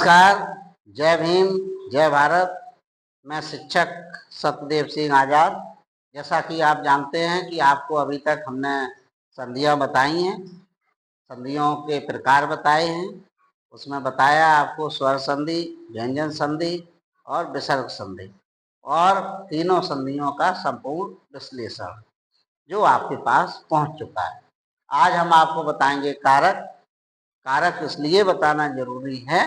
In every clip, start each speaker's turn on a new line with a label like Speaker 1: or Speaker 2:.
Speaker 1: नमस्कार, जय भीम, जय भारत। मैं शिक्षक सत्यदेव सिंह आजाद। जैसा कि आप जानते हैं कि आपको अभी तक हमने संधियां बताई हैं, संधियों के प्रकार बताए हैं। उसमें बताया आपको स्वर संधि, व्यंजन संधि और विसर्ग संधि, और तीनों संधियों का संपूर्ण विश्लेषण जो आपके पास पहुंच चुका है। आज हम आपको बताएंगे कारक। कारक इसलिए बताना जरूरी है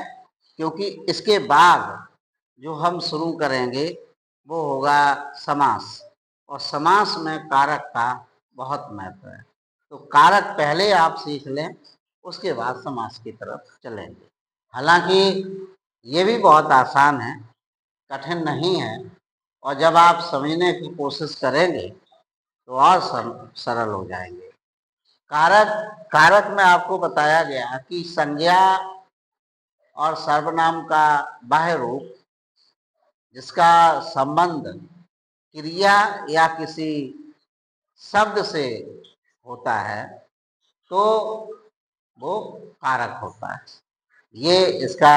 Speaker 1: क्योंकि इसके बाद जो हम शुरू करेंगे वो होगा समास, और समास में कारक का बहुत महत्व है। तो कारक पहले आप सीख लें, उसके बाद समास की तरफ चलेंगे। हालांकि ये भी बहुत आसान है, कठिन नहीं है, और जब आप समझने की कोशिश करेंगे तो और सरल हो जाएंगे। कारक कारक में आपको बताया गया कि संज्ञा और सर्वनाम का बाह्य रूप जिसका संबंध क्रिया या किसी शब्द से होता है तो वो कारक होता है। ये इसका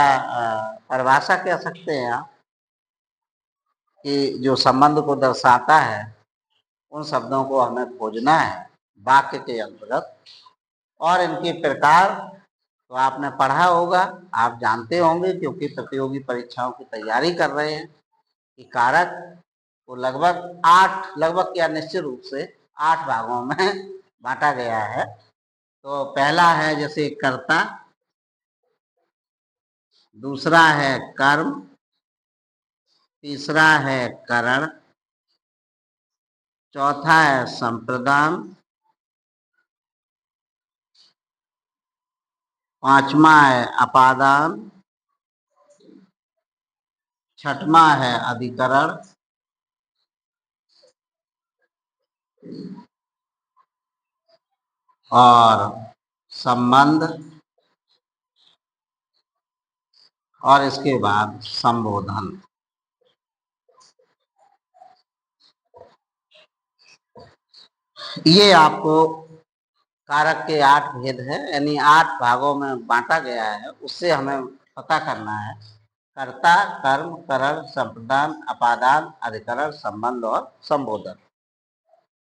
Speaker 1: परिभाषा कह सकते हैं आप कि जो संबंध को दर्शाता है उन शब्दों को हमें खोजना है वाक्य के अंतर्गत। और इनके प्रकार तो आपने पढ़ा होगा, आप जानते होंगे, क्योंकि प्रतियोगी परीक्षाओं की तैयारी कर रहे हैं कि कारक को लगभग या निश्चित रूप से 8 भागों में बांटा गया है। तो पहला है जैसे कर्ता, दूसरा है कर्म, तीसरा है करण, चौथा है संप्रदान, पांचवा है अपादान, छठवां है अधिकरण, और संबंध, और इसके बाद संबोधन। ये आपको कारक के 8 भेद है, यानी 8 भागों में बांटा गया है। उससे हमें पता करना है कर्ता, कर्म, करण, संप्रदान, अपादान, अधिकरण, संबंध और संबोधन।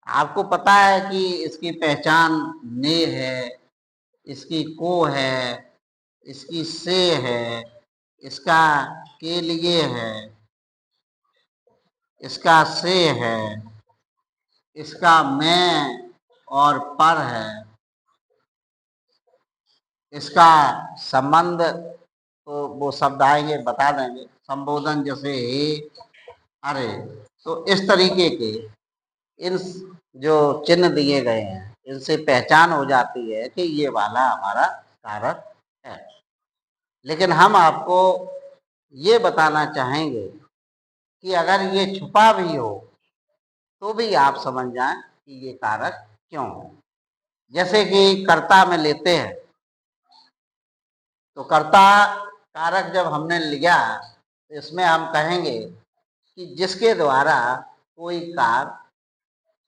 Speaker 1: आपको पता है कि इसकी पहचान ने है, इसकी को है, इसकी से है, इसका के लिए है, इसका से है, इसका मैं और पर है, इसका संबंध तो वो शब्द आएंगे बता देंगे। संबोधन जैसे हे, अरे, तो इस तरीके के इन जो चिन्ह दिए गए हैं इनसे पहचान हो जाती है कि ये वाला हमारा कारक है। लेकिन हम आपको ये बताना चाहेंगे कि अगर ये छुपा भी हो तो भी आप समझ जाएं कि ये कारक क्यों है। जैसे कि कर्ता में लेते हैं तो कर्ता कारक जब हमने लिया तो इसमें हम कहेंगे कि जिसके द्वारा कोई कार्य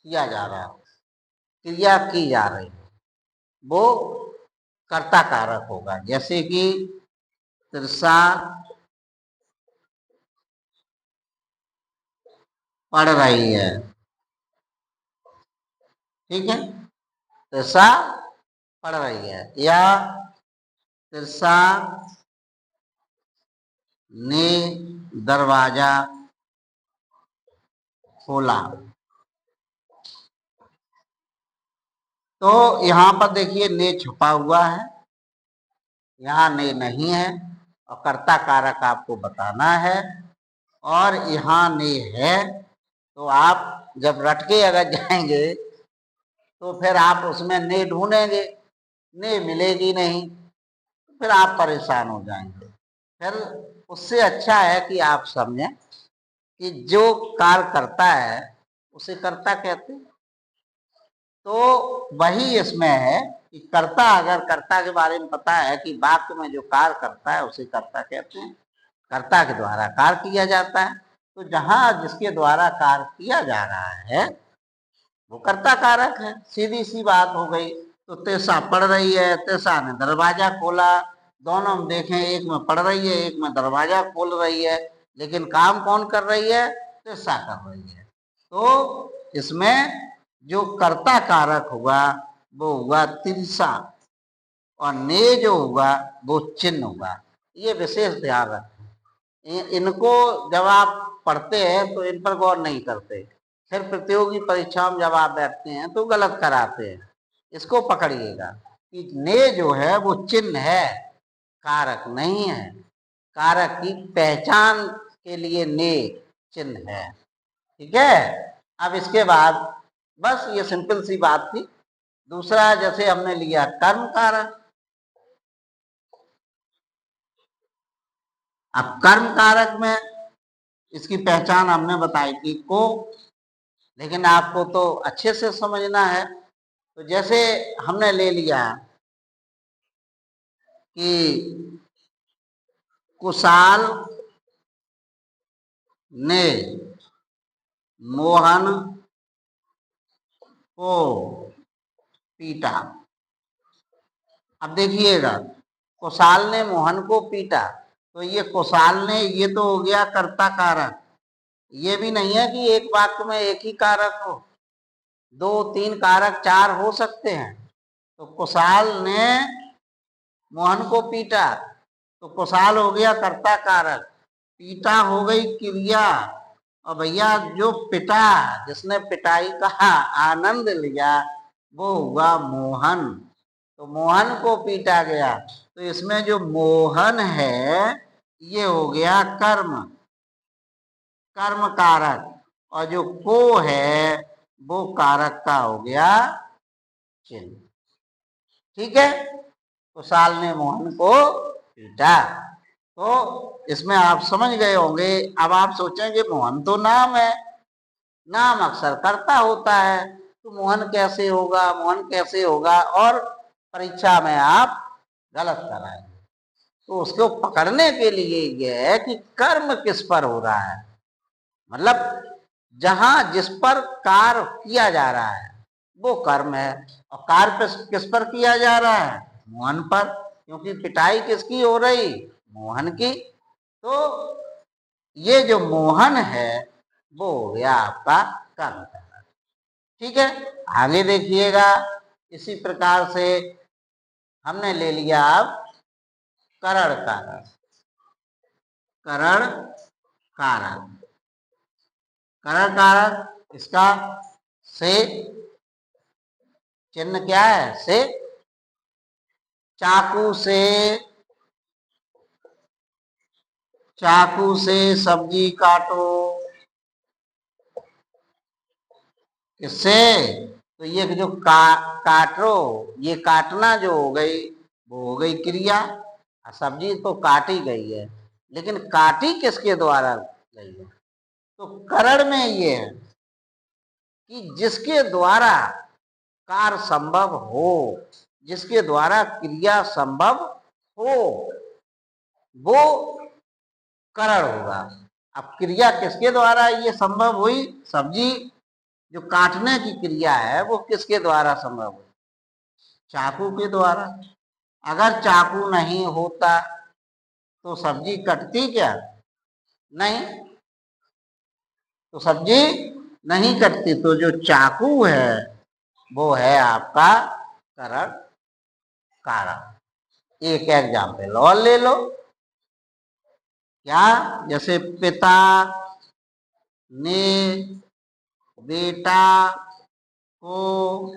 Speaker 1: किया जा रहा हो, क्रिया की जा रही है, वो कर्ता कारक होगा। जैसे कि तिरसा पढ़ रही है, ठीक है, तिरसा पढ़ रही है, या तिरसा ने दरवाजा खोला। तो यहाँ पर देखिए ने छुपा हुआ है, यहाँ ने नहीं है, और कर्ता कारक आपको बताना है। और यहाँ ने है तो आप जब रटके अगर जाएंगे तो फिर आप उसमें ने ढूंढेंगे, ने मिलेगी नहीं, तो फिर आप परेशान हो जाएंगे। फिर उससे अच्छा है कि आप समझें कि जो कार्य करता है उसे कर्ता कहते हैं। तो वही इसमें है कि कर्ता, अगर कर्ता के बारे में पता है कि वाक्य में जो कार्य करता है उसे कर्ता कहते हैं। कर्ता के द्वारा कार्य किया जाता है, तो जहां जिसके द्वारा कार्य किया जा रहा है वो कर्ता कारक है। सीधी सी बात हो गई। तो तेसा पढ़ रही है, तेसा ने दरवाजा खोला, दोनों हम देखें, एक में पढ़ रही है, एक में दरवाजा खोल रही है, लेकिन काम कौन कर रही है? तिरसा कर रही है। तो इसमें जो कर्ता कारक हुआ वो हुआ तिरसा, और ने जो हुआ वो चिन्ह हुआ। ये विशेष ध्यान रखें, इनको जब आप पढ़ते हैं तो इन पर गौर नहीं करते, फिर प्रतियोगी परीक्षाओं में जब आप बैठते हैं तो गलत कराते हैं। इसको पकड़िएगा कि ने जो है वो चिन्ह है, कारक नहीं है। कारक की पहचान के लिए ने चिन्ह है। ठीक है। अब इसके बाद बस ये सिंपल सी बात थी। दूसरा, जैसे हमने लिया कर्म कारक। अब कर्म कारक में इसकी पहचान हमने बताई थी को, लेकिन आपको तो अच्छे से समझना है। तो जैसे हमने ले लिया कि कुशाल ने मोहन को पीटा। अब देखिएगा, कुशाल ने मोहन को पीटा, तो ये कुशाल ने, ये तो हो गया कर्ता कारक। ये भी नहीं है कि एक वाक्य में एक ही कारक हो, दो तीन कारक, चार हो सकते हैं। तो कुशाल ने मोहन को पीटा, तो कुशाल हो गया कर्ता कारक, पीटा हो गई क्रिया, और भैया जो पिटा, जिसने पिटाई का आनंद लिया वो हुआ मोहन। तो मोहन को पीटा गया, तो इसमें जो मोहन है ये हो गया कर्म, कर्म कारक, और जो को है वो कारक का हो गया चिन्ह। ठीक है। कुशाल ने मोहन को पीटा, तो इसमें आप समझ गए होंगे। अब आप सोचेंगे मोहन तो नाम है, नाम अक्सर कर्ता होता है, तो मोहन कैसे होगा, मोहन कैसे होगा, और परीक्षा में आप गलत कराएंगे। तो उसको पकड़ने के लिए यह है कि कर्म किस पर हो रहा है, मतलब जहां जिस पर कार्य किया जा रहा है वो कर्म है, और कार्य किस पर किया जा रहा है? मोहन पर, क्योंकि पिटाई किसकी हो रही? मोहन की। तो ये जो मोहन है वो हो गया आपका कर्म। ठीक है। आगे देखिएगा, इसी प्रकार से हमने ले लिया अब करण कारक। करण कारक, करण कारक, इसका से चिन्ह क्या है? से। चाकू से, चाकू से सब्जी काटो, किससे? तो ये जो काटो, ये काटना जो हो गई वो हो गई क्रिया। सब्जी तो काटी गई है, लेकिन काटी किसके द्वारा गई है? तो करण में ये है कि जिसके द्वारा कार्य संभव हो, जिसके द्वारा क्रिया संभव हो वो करण होगा। अब क्रिया किसके द्वारा ये संभव हुई? सब्जी जो काटने की क्रिया है वो किसके द्वारा संभव हुई? चाकू के द्वारा। अगर चाकू नहीं होता तो सब्जी कटती क्या? नहीं, तो सब्जी नहीं कटती। तो जो चाकू है वो है आपका करण कारक। एक एग्जाम्पल और ले लो, क्या? जैसे पिता ने बेटा को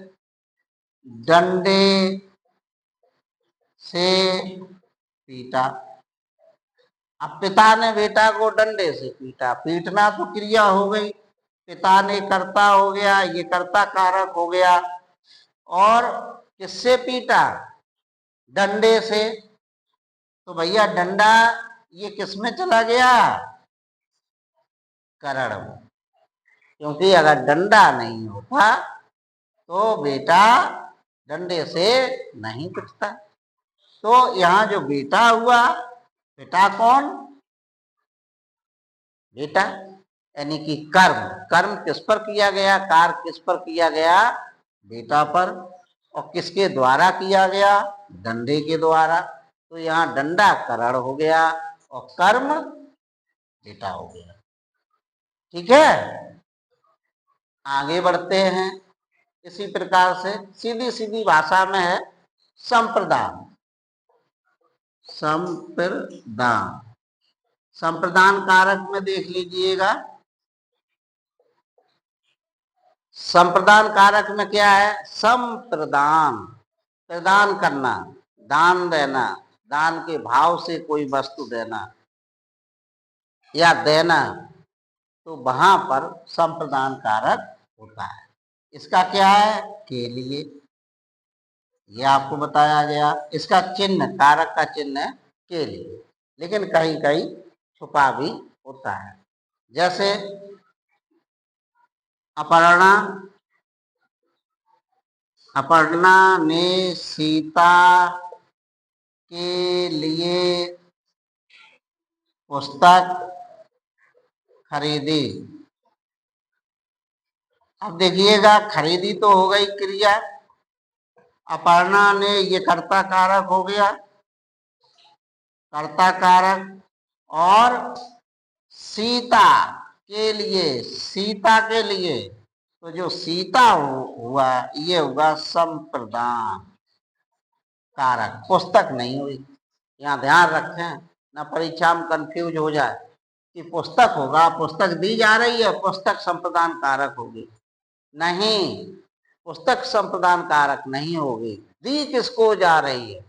Speaker 1: डंडे से पीटा। अब पिता ने बेटा को डंडे से पीटा, पीटना तो क्रिया हो गई, पिता ने कर्ता हो गया, ये कर्ता कारक हो गया। और किससे पीटा? डंडे से। तो भैया डंडा ये किस में चला गया? करण में, क्योंकि अगर डंडा नहीं होता तो बेटा डंडे से नहीं पिटता। तो यहाँ जो बेटा हुआ, बेटा कौन? बेटा, यानी कि कर्म, कर्म किस पर किया गया, कार्य किस पर किया गया? बेटा पर। और किसके द्वारा किया गया? डंडे के द्वारा। तो यहाँ डंडा करण हो गया और कर्म बेटा हो गया। ठीक है, आगे बढ़ते हैं। इसी प्रकार से सीधी सीधी भाषा में है संप्रदान। संप्रदान, संप्रदान कारक में देख लीजिएगा। संप्रदान कारक में क्या है? संप्रदान, प्रदान करना, दान देना, दान के भाव से कोई वस्तु देना या देना, तो वहां पर संप्रदान कारक होता है। इसका क्या है? के लिए, ये आपको बताया गया। इसका चिन्ह, कारक का चिन्ह है के लिए, लेकिन कहीं कहीं छुपा भी होता है। जैसे अपर्णा, अपर्णा ने सीता के लिए पुस्तक खरीदी। अब देखिएगा, खरीदी तो हो गई क्रिया, अपर्णा ने, ये कर्ता कारक हो गया, कर्ता कारक, और सीता के लिए, सीता के लिए, तो जो सीता हुआ ये हुआ संप्रदान कारक, पुस्तक नहीं हुई। यहाँ ध्यान रखें, ना परीक्षा में कंफ्यूज हो जाए कि पुस्तक होगा, पुस्तक दी जा रही है, पुस्तक संप्रदान कारक होगी। नहीं, पुस्तक संप्रदान कारक नहीं होगी। दी किसको जा रही है?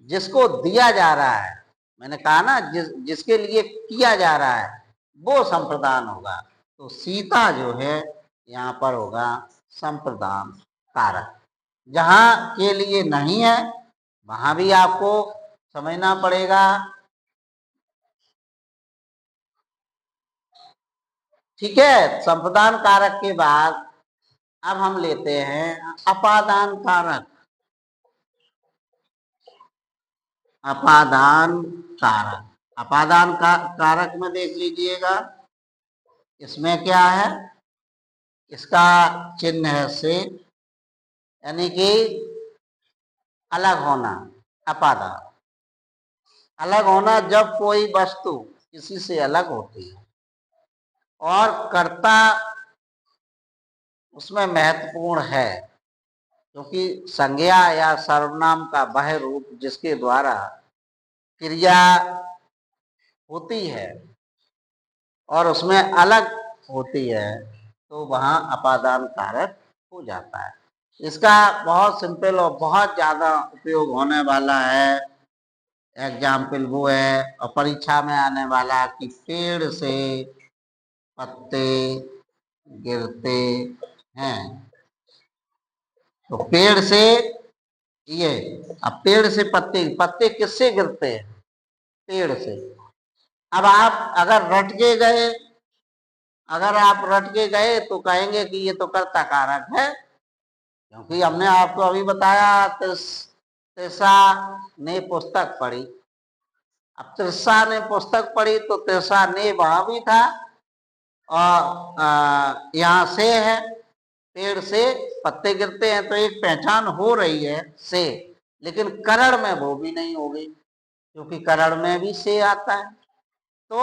Speaker 1: जिसको दिया जा रहा है, मैंने कहा ना, जिसके लिए किया जा रहा है वो संप्रदान होगा। तो सीता जो है यहाँ पर होगा संप्रदान कारक। जहां के लिए नहीं है वहां भी आपको समझना पड़ेगा। ठीक है, संप्रदान कारक के बाद अब हम लेते हैं अपादान कारक। अपादान कारक, अपादान कारक में देख लीजिएगा, इसमें क्या है? इसका चिन्ह है से, यानी कि अलग होना, अपादान। अलग होना जब कोई वस्तु किसी से अलग होती है और कर्ता उसमें महत्वपूर्ण है, क्योंकि संज्ञा या सर्वनाम का वह रूप जिसके द्वारा क्रिया होती है और उसमें अलग होती है, तो वहां अपादान कारक हो जाता है। इसका बहुत सिंपल और बहुत ज्यादा उपयोग होने वाला है, एग्जाम्पल वो है और परीक्षा में आने वाला कि पेड़ से पत्ते गिरते हैं। तो पेड़ से, ये, अब पेड़ से पत्ते, पत्ते किससे गिरते हैं? पेड़ से। अब आप अगर रट के गए, अगर आप रट के गए तो कहेंगे कि ये तो कर्ता कारक है, क्योंकि हमने आपको अभी बताया तृषा ने पुस्तक पढ़ी। अब तृषा ने पुस्तक पढ़ी तो तृषा ने वहां भी था और यहाँ से है, पेड़ से पत्ते गिरते हैं, तो एक पहचान हो रही है से, लेकिन करण में वो भी नहीं होगी, क्योंकि करण में भी से आता है। तो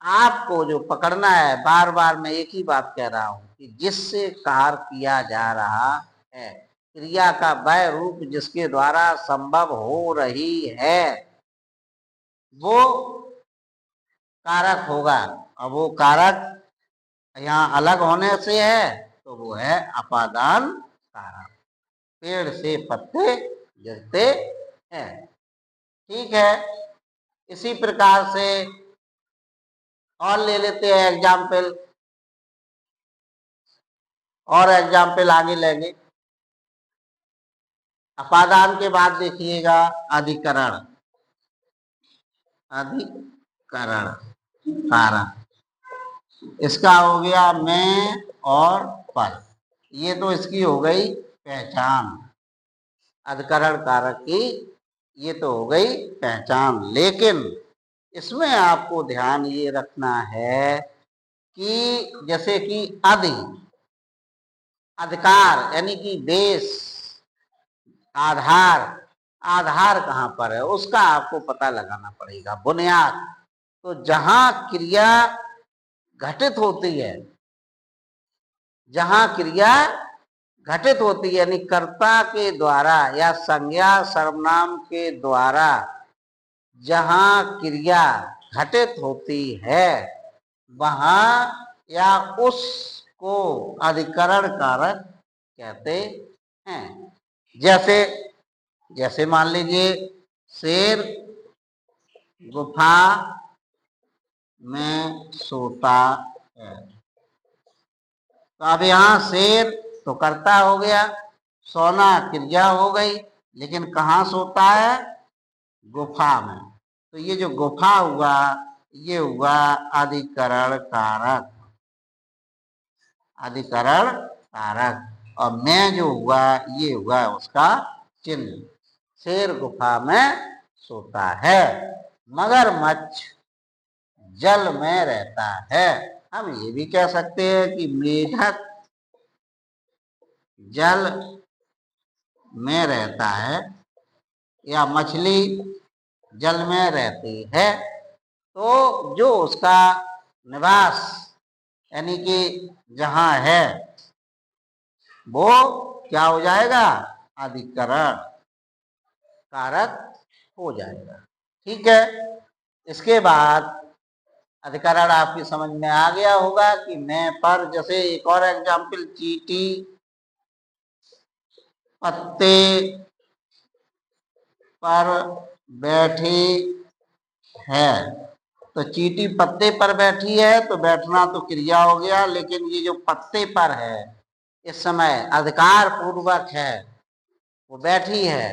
Speaker 1: आपको जो पकड़ना है, बार बार मैं एक ही बात कह रहा हूं कि जिससे कार्य किया जा रहा है, क्रिया का वह रूप जिसके द्वारा संभव हो रही है, वो कारक होगा। अब वो कारक यहाँ अलग होने से है तो वो है अपादान कारक। पेड़ से पत्ते गिरते हैं। ठीक है, इसी प्रकार से और ले लेते हैं एग्जाम्पल, और एग्जाम्पल आगे लेंगे। अपादान के बाद देखिएगा अधिकरण, अधिकरण कारक। इसका हो गया मैं और पर, ये तो इसकी हो गई पहचान, अधिकरण कारक की ये तो हो गई पहचान। लेकिन इसमें आपको ध्यान ये रखना है कि जैसे कि अधिकार यानी कि बेस, आधार, आधार कहाँ पर है उसका आपको पता लगाना पड़ेगा, बुनियाद। तो जहां क्रिया घटित होती है, जहां क्रिया घटित होती है यानी कर्ता के द्वारा या संज्ञा सर्वनाम के द्वारा जहां क्रिया घटित होती है वहां या उसको अधिकरण कारक कहते हैं। जैसे जैसे मान लीजिए शेर गुफा में सोता है, तो अब यहाँ शेर तो कर्ता हो गया, सोना क्रिया हो गई, लेकिन कहाँ सोता है? गुफा में। तो ये जो गुफा हुआ ये हुआ अधिकरण कारक, अधिकरण कारक। और मैं जो हुआ ये हुआ उसका चिन्ह। शेर गुफा में सोता है, मगरमच्छ जल में रहता है। हम ये भी कह सकते हैं कि मेढक जल में रहता है या मछली जल में रहती है। तो जो उसका निवास यानी कि जहां है वो क्या हो जाएगा? अधिकरण कारक हो जाएगा। ठीक है, इसके बाद अधिकरण आपकी समझ में आ गया होगा कि मैं पर, जैसे एक और एग्जाम्पल, चींटी पत्ते पर बैठी है। तो चींटी पत्ते पर बैठी है तो बैठना तो क्रिया हो गया, लेकिन ये जो पत्ते पर है इस समय अधिकार पूर्वक है, वो बैठी है,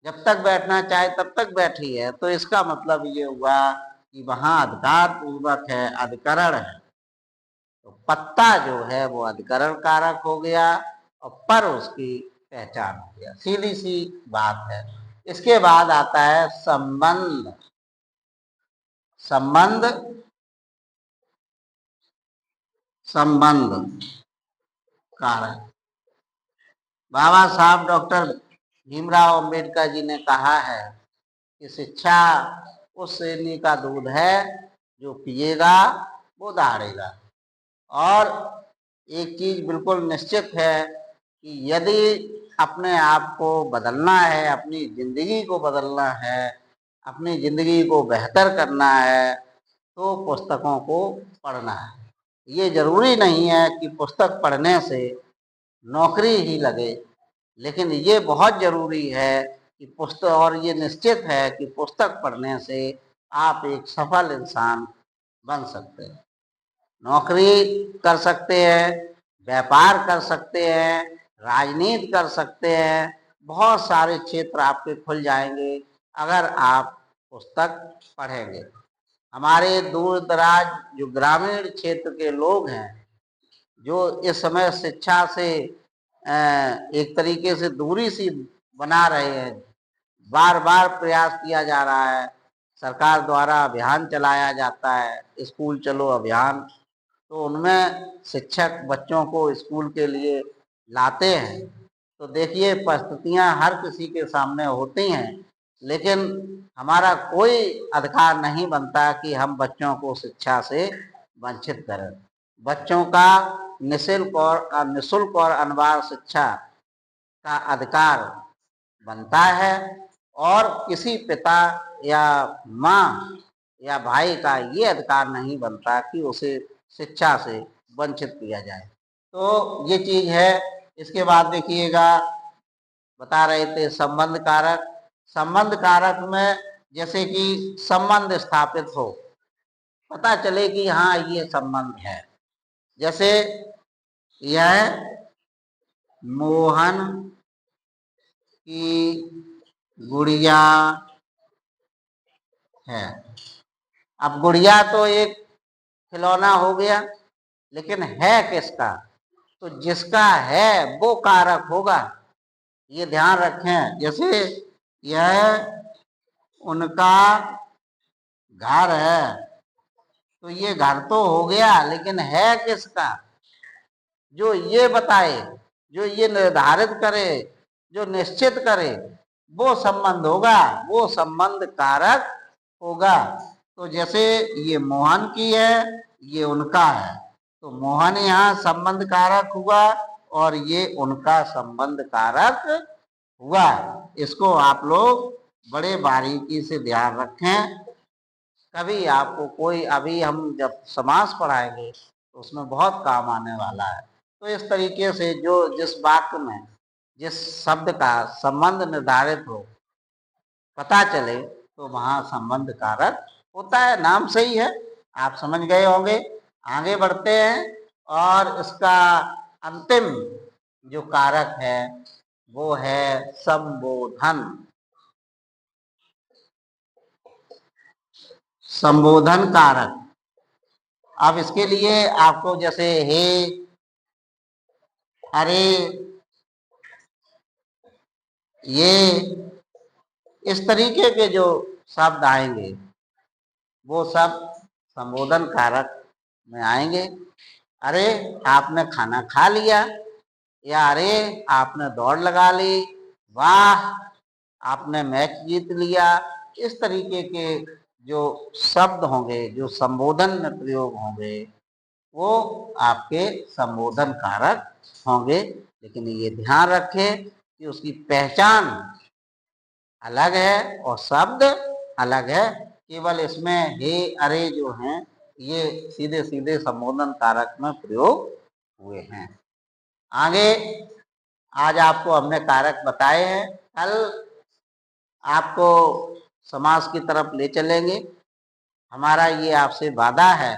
Speaker 1: जब तक बैठना चाहे तब तक बैठी है। तो इसका मतलब ये हुआ कि वहां अधिकार पूर्वक है, अधिकरण है। तो पत्ता जो है वो अधिकरण कारक हो गया और पर उसकी पहचान हो गया। सीधी सी बात है। इसके बाद आता है संबंध। संबंध संबंध कारक। बाबा साहब डॉक्टर भीमराव अंबेडकर जी ने कहा है कि शिक्षा उस श्रेणी का दूध है जो पिएगा वो दहाड़ेगा। और एक चीज बिल्कुल निश्चित है कि यदि अपने आप को बदलना है, अपनी जिंदगी को बदलना है, अपनी जिंदगी को बेहतर करना है तो पुस्तकों को पढ़ना है। ये जरूरी नहीं है कि पुस्तक पढ़ने से नौकरी ही लगे, लेकिन ये बहुत जरूरी है कि पुस्तक, और ये निश्चित है कि पुस्तक पढ़ने से आप एक सफल इंसान बन सकते हैं, नौकरी कर सकते हैं, व्यापार कर सकते हैं, राजनीति कर सकते हैं, बहुत सारे क्षेत्र आपके खुल जाएंगे अगर आप पुस्तक पढ़ेंगे। हमारे दूर दराज जो ग्रामीण क्षेत्र के लोग हैं जो इस समय शिक्षा से एक तरीके से दूरी सी बना रहे हैं, बार बार प्रयास किया जा रहा है, सरकार द्वारा अभियान चलाया जाता है, स्कूल चलो अभियान, तो उनमें शिक्षक बच्चों को स्कूल के लिए लाते हैं। तो देखिए परिस्थितियां हर किसी के सामने होती हैं, लेकिन हमारा कोई अधिकार नहीं बनता कि हम बच्चों को शिक्षा से वंचित करें। बच्चों का निःशुल्क और अनिवार्य शिक्षा का अधिकार बनता है और किसी पिता या माँ या भाई का ये अधिकार नहीं बनता कि उसे शिक्षा से वंचित किया जाए। तो ये चीज है। इसके बाद देखिएगा, बता रहे थे संबंध कारक। संबंध कारक में जैसे कि संबंध स्थापित हो, पता चले कि हाँ ये संबंध है। जैसे यह मोहन की गुड़िया है। अब गुड़िया तो एक खिलौना हो गया, लेकिन है किसका? तो जिसका है वो कारक होगा, ये ध्यान रखें। जैसे यह उनका घर है, तो ये घर तो हो गया, लेकिन है किसका? जो ये बताए, जो ये निर्धारित करे, जो निश्चित करे, वो संबंध होगा, वो संबंध कारक होगा। तो जैसे ये मोहन की है, ये उनका है, तो मोहन यहाँ संबंध कारक हुआ और ये उनका संबंध कारक हुआ। इसको आप लोग बड़े बारीकी से ध्यान रखें। कभी आपको कोई, अभी हम जब समास पढ़ाएंगे तो उसमें बहुत काम आने वाला है। तो इस तरीके से जो जिस वाक्य में जिस शब्द का संबंध निर्धारित हो, पता चले, तो वहां संबंध कारक होता है। नाम सही है, आप समझ गए होंगे। आगे बढ़ते हैं और इसका अंतिम जो कारक है वो है संबोधन। संबोधन कारक। अब इसके लिए आपको जैसे हे, अरे, ये, इस तरीके के जो शब्द आएंगे वो सब संबोधन कारक में आएंगे। अरे आपने खाना खा लिया, या अरे आपने दौड़ लगा ली, वाह आपने मैच जीत लिया। इस तरीके के जो शब्द होंगे, जो संबोधन में प्रयोग होंगे, वो आपके संबोधन कारक होंगे। लेकिन ये ध्यान रखें कि उसकी पहचान अलग है और शब्द अलग है। केवल इसमें हे, अरे जो हैं ये सीधे सीधे संबोधन कारक में प्रयोग हुए हैं। आगे आज आपको हमने कारक बताए हैं, कल आपको समास की तरफ ले चलेंगे। हमारा ये आपसे वादा है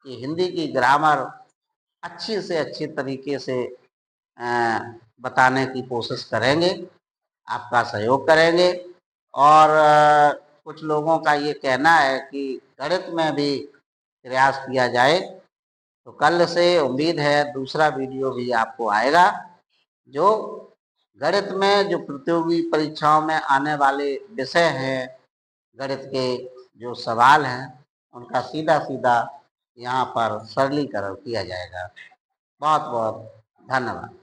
Speaker 1: कि हिंदी की ग्रामर अच्छी से अच्छी तरीके से बताने की कोशिश करेंगे, आपका सहयोग करेंगे। और कुछ लोगों का ये कहना है कि गणित में भी प्रयास किया जाए। तो कल से उम्मीद है दूसरा वीडियो भी आपको आएगा, जो गणित में जो प्रतियोगी परीक्षाओं में आने वाले विषय हैं, गणित के जो सवाल हैं, उनका सीधा सीधा यहाँ पर सरलीकरण किया जाएगा। बहुत बहुत धन्यवाद।